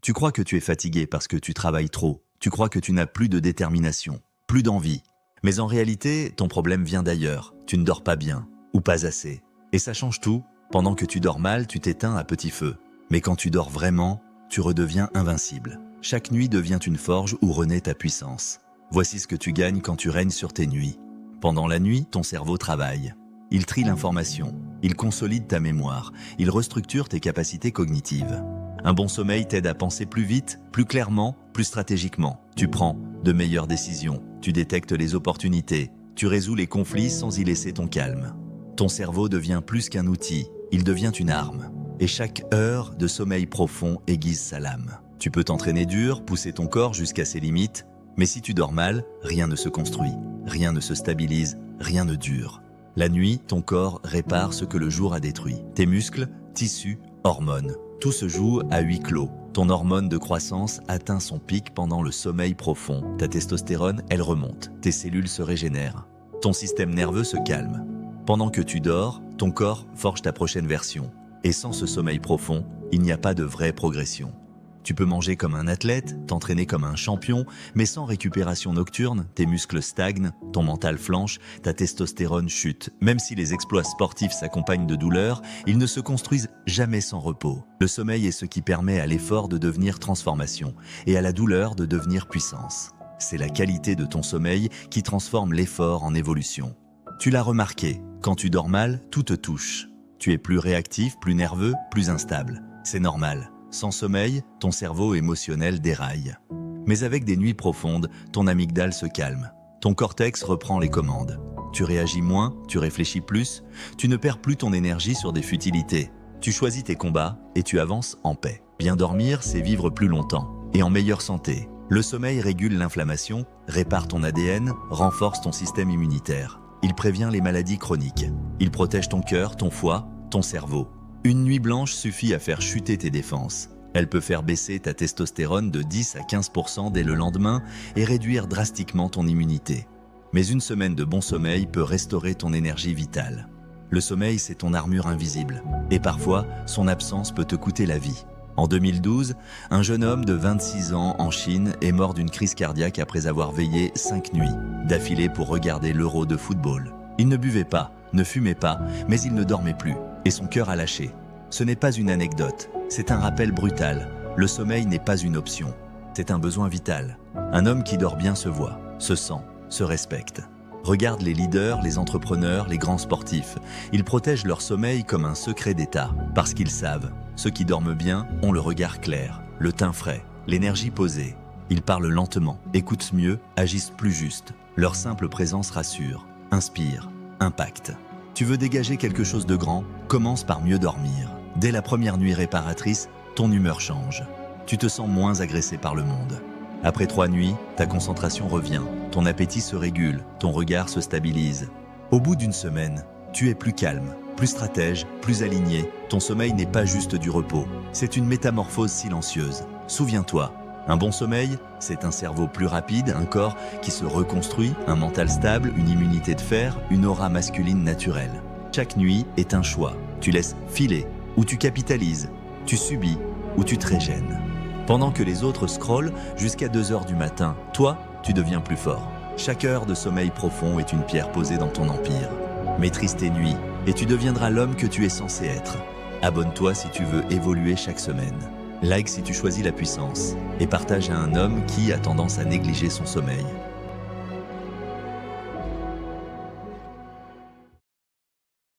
Tu crois que tu es fatigué parce que tu travailles trop. Tu crois que tu n'as plus de détermination, plus d'envie. Mais en réalité, ton problème vient d'ailleurs. Tu ne dors pas bien, ou pas assez. Et ça change tout. Pendant que tu dors mal, tu t'éteins à petit feu. Mais quand tu dors vraiment, tu redeviens invincible. Chaque nuit devient une forge où renaît ta puissance. Voici ce que tu gagnes quand tu règnes sur tes nuits. Pendant la nuit, ton cerveau travaille. Il trie l'information, il consolide ta mémoire, il restructure tes capacités cognitives. Un bon sommeil t'aide à penser plus vite, plus clairement, plus stratégiquement. Tu prends de meilleures décisions, tu détectes les opportunités, tu résous les conflits sans y laisser ton calme. Ton cerveau devient plus qu'un outil, il devient une arme. Et chaque heure de sommeil profond aiguise sa lame. Tu peux t'entraîner dur, pousser ton corps jusqu'à ses limites, mais si tu dors mal, rien ne se construit, rien ne se stabilise, rien ne dure. La nuit, ton corps répare ce que le jour a détruit. Tes muscles, tissus, hormones, tout se joue à huis clos. Ton hormone de croissance atteint son pic pendant le sommeil profond. Ta testostérone, elle remonte. Tes cellules se régénèrent. Ton système nerveux se calme. Pendant que tu dors, ton corps forge ta prochaine version. Et sans ce sommeil profond, il n'y a pas de vraie progression. Tu peux manger comme un athlète, t'entraîner comme un champion, mais sans récupération nocturne, tes muscles stagnent, ton mental flanche, ta testostérone chute. Même si les exploits sportifs s'accompagnent de douleurs, ils ne se construisent jamais sans repos. Le sommeil est ce qui permet à l'effort de devenir transformation et à la douleur de devenir puissance. C'est la qualité de ton sommeil qui transforme l'effort en évolution. Tu l'as remarqué, quand tu dors mal, tout te touche. Tu es plus réactif, plus nerveux, plus instable. C'est normal. Sans sommeil, ton cerveau émotionnel déraille. Mais avec des nuits profondes, ton amygdale se calme. Ton cortex reprend les commandes. Tu réagis moins, tu réfléchis plus, tu ne perds plus ton énergie sur des futilités. Tu choisis tes combats et tu avances en paix. Bien dormir, c'est vivre plus longtemps et en meilleure santé. Le sommeil régule l'inflammation, répare ton ADN, renforce ton système immunitaire. Il prévient les maladies chroniques. Il protège ton cœur, ton foie, ton cerveau. Une nuit blanche suffit à faire chuter tes défenses. Elle peut faire baisser ta testostérone de 10 à 15% dès le lendemain et réduire drastiquement ton immunité. Mais une semaine de bon sommeil peut restaurer ton énergie vitale. Le sommeil, c'est ton armure invisible. Et parfois, son absence peut te coûter la vie. En 2012, un jeune homme de 26 ans en Chine est mort d'une crise cardiaque après avoir veillé 5 nuits d'affilée pour regarder l'Euro de football. Il ne buvait pas, ne fumait pas, mais il ne dormait plus. Et son cœur a lâché. Ce n'est pas une anecdote, c'est un rappel brutal. Le sommeil n'est pas une option, c'est un besoin vital. Un homme qui dort bien se voit, se sent, se respecte. Regarde les leaders, les entrepreneurs, les grands sportifs. Ils protègent leur sommeil comme un secret d'État, parce qu'ils savent. Ceux qui dorment bien ont le regard clair, le teint frais, l'énergie posée. Ils parlent lentement, écoutent mieux, agissent plus juste. Leur simple présence rassure, inspire, impacte. Tu veux dégager quelque chose de grand? Commence par mieux dormir. Dès la première nuit réparatrice, ton humeur change. Tu te sens moins agressé par le monde. Après 3 nuits, ta concentration revient, ton appétit se régule, ton regard se stabilise. Au bout d'une semaine, tu es plus calme, plus stratège, plus aligné. Ton sommeil n'est pas juste du repos, c'est une métamorphose silencieuse. Souviens-toi, un bon sommeil, c'est un cerveau plus rapide, un corps qui se reconstruit, un mental stable, une immunité de fer, une aura masculine naturelle. Chaque nuit est un choix. Tu laisses filer ou tu capitalises, tu subis ou tu te régènes. Pendant que les autres scrollent jusqu'à 2 heures du matin, toi, tu deviens plus fort. Chaque heure de sommeil profond est une pierre posée dans ton empire. Maîtrise tes nuits et tu deviendras l'homme que tu es censé être. Abonne-toi si tu veux évoluer chaque semaine. Like si tu choisis la puissance et partage à un homme qui a tendance à négliger son sommeil.